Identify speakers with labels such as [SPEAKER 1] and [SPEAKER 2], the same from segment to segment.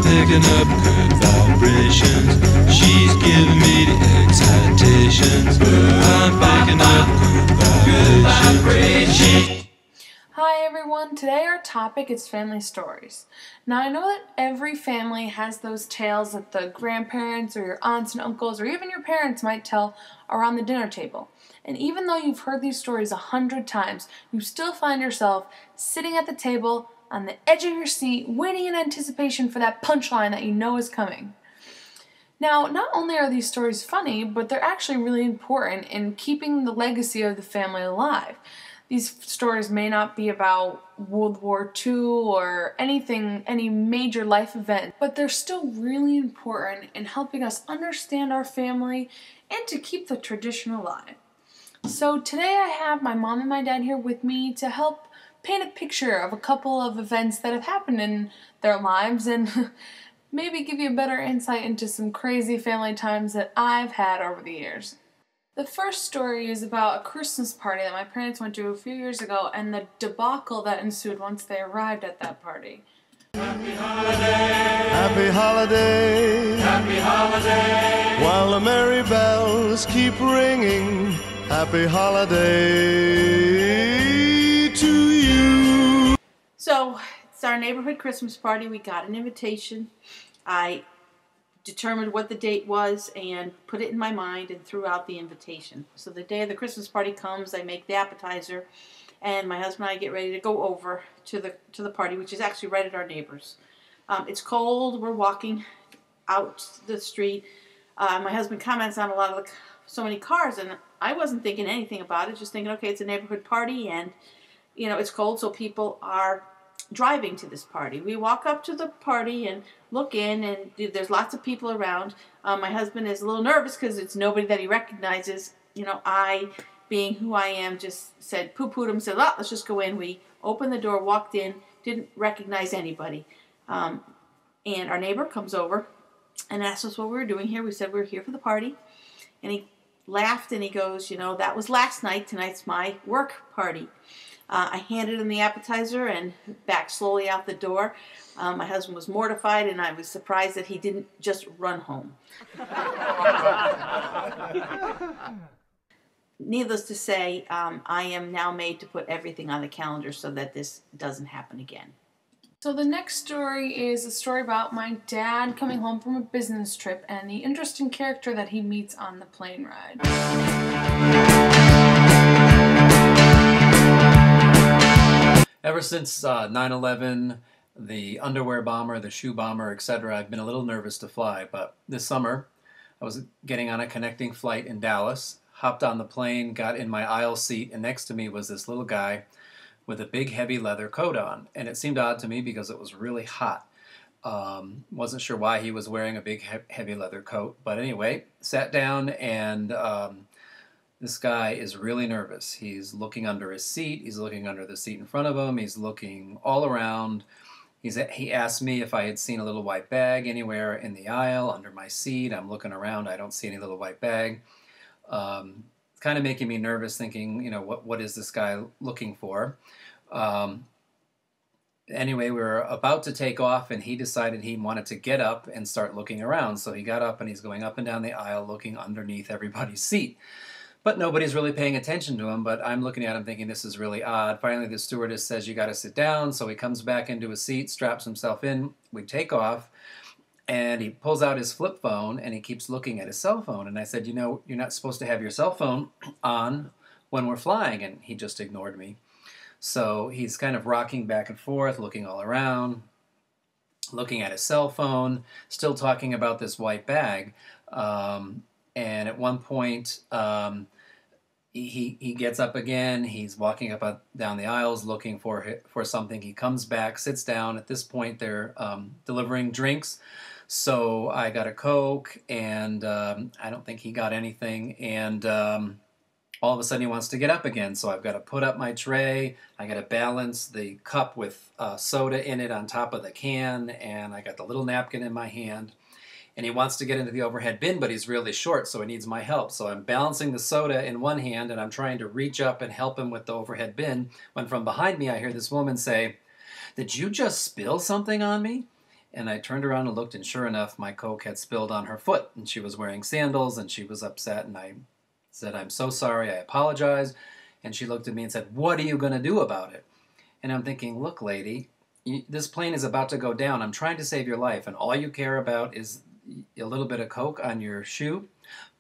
[SPEAKER 1] picking up good vibrations. She's giving me the excitations. I'm picking up good vibrations.
[SPEAKER 2] Hi everyone, today our topic is family stories. Now I know that every family has those tales that the grandparents or your aunts and uncles or even your parents might tell around the dinner table. And even though you've heard these stories 100 times, you still find yourself sitting at the table on the edge of your seat, waiting in anticipation for that punchline that you know is coming. Now, not only are these stories funny, but they're actually really important in keeping the legacy of the family alive. These stories may not be about World War II or any major life event, but they're still really important in helping us understand our family and to keep the tradition alive. So today I have my mom and my dad here with me to help paint a picture of a couple of events that have happened in their lives and maybe give you a better insight into some crazy family times that I've had over the years. The first story is about a Christmas party that my parents went to a few years ago and the debacle that ensued once they arrived at that party.
[SPEAKER 3] Happy holiday, happy holiday, happy holiday, while the merry bells keep ringing, happy holiday to you.
[SPEAKER 4] So, it's our neighborhood Christmas party. We got an invitation. I determined what the date was and put it in my mind and threw out the invitation. So the day of the Christmas party comes, I make the appetizer, and my husband and I get ready to go over to the party, which is actually right at our neighbor's. It's cold. We're walking out the street. My husband comments on so many cars, and I wasn't thinking anything about it, just thinking, okay, it's a neighborhood party, and it's cold, so people are driving to this party. We walk up to the party and look in, and there's lots of people around. My husband is a little nervous because it's nobody that he recognizes. I, being who I am, just said, poo-pooed him, said, well, let's just go in. We opened the door, walked in, didn't recognize anybody. And our neighbor comes over and asked us what we were doing here. We said we were here for the party. And he laughed and he goes, that was last night. Tonight's my work party. I handed him the appetizer and backed slowly out the door. My husband was mortified, and I was surprised that he didn't just run home. Needless to say, I am now made to put everything on the calendar so that this doesn't happen again.
[SPEAKER 2] So the next story is a story about my dad coming home from a business trip and the interesting character that he meets on the plane ride.
[SPEAKER 5] Ever since 9/11, the underwear bomber, the shoe bomber, etc., I've been a little nervous to fly, but this summer I was getting on a connecting flight in Dallas, hopped on the plane, got in my aisle seat, and next to me was this little guy with a big heavy leather coat on, and it seemed odd to me because it was really hot. Wasn't sure why he was wearing a big heavy leather coat, but anyway, sat down, and this guy is really nervous. He's looking under his seat. He's looking under the seat in front of him. He's looking all around. He asked me if I had seen a little white bag anywhere in the aisle under my seat. I'm looking around. I don't see any little white bag. It's kind of making me nervous, thinking, what is this guy looking for? Anyway, we were about to take off, and he decided he wanted to get up and start looking around. So he got up, and he's going up and down the aisle looking underneath everybody's seat. But nobody's really paying attention to him, but I'm looking at him thinking this is really odd. Finally, the stewardess says, you got to sit down, so he comes back into his seat, straps himself in, we take off, and he pulls out his flip phone, and he keeps looking at his cell phone. And I said, you're not supposed to have your cell phone on when we're flying, and he just ignored me. So he's kind of rocking back and forth, looking all around, looking at his cell phone, still talking about this white bag. And at one point, he gets up again. He's walking up down the aisles looking for something. He comes back, sits down. At this point, they're delivering drinks. So I got a Coke, and I don't think he got anything. And all of a sudden, he wants to get up again. So I've got to put up my tray. I got to balance the cup with soda in it on top of the can. And I got the little napkin in my hand. And he wants to get into the overhead bin, but he's really short, so he needs my help. So I'm balancing the soda in one hand, and I'm trying to reach up and help him with the overhead bin, when from behind me I hear this woman say, "Did you just spill something on me?" And I turned around and looked, and sure enough, my Coke had spilled on her foot, and she was wearing sandals, and she was upset, and I said, "I'm so sorry, I apologize." And she looked at me and said, "What are you going to do about it?" And I'm thinking, look, lady, this plane is about to go down. I'm trying to save your life, and all you care about is a little bit of Coke on your shoe.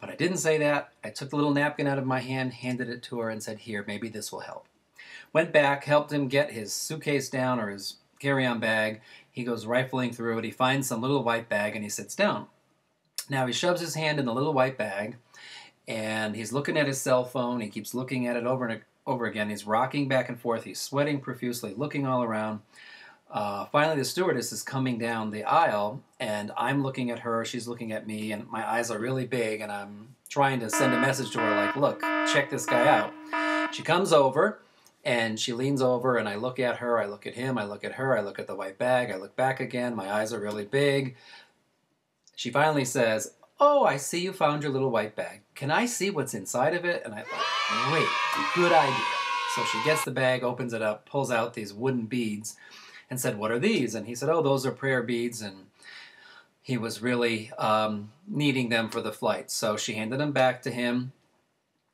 [SPEAKER 5] But I didn't say that. I took the little napkin out of my hand, handed it to her, and said, "Here, maybe this will help." Went back, helped him get his suitcase down, or his carry-on bag. He goes rifling through it. He finds some little white bag, and he sits down. Now he shoves his hand in the little white bag, and he's looking at his cell phone. He keeps looking at it over and over again. He's rocking back and forth. He's sweating profusely, looking all around. Finally, the stewardess is coming down the aisle, and I'm looking at her. She's looking at me, and my eyes are really big, and I'm trying to send a message to her like, look, check this guy out. She comes over, and she leans over, and I look at her. I look at him. I look at her. I look at the white bag. I look back again. My eyes are really big. She finally says, "Oh, I see you found your little white bag. Can I see what's inside of it?" And I thought, great, good idea. So she gets the bag, opens it up, pulls out these wooden beads, and said, "What are these?" And he said, "Oh, those are prayer beads." And he was really needing them for the flight. So she handed them back to him.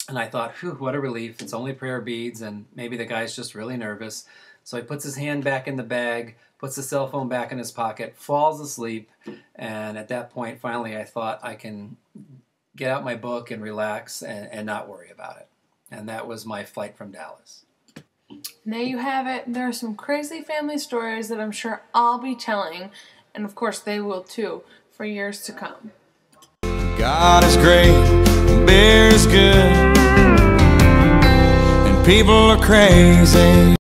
[SPEAKER 5] And I thought, whew, what a relief. It's only prayer beads, and maybe the guy's just really nervous. So he puts his hand back in the bag, puts the cell phone back in his pocket, falls asleep. And at that point, finally, I thought I can get out my book and relax and not worry about it. And that was my flight from Dallas.
[SPEAKER 2] There you have it. There are some crazy family stories that I'm sure I'll be telling, and of course they will too, for years to come.
[SPEAKER 3] God is great, beer is good, and people are crazy.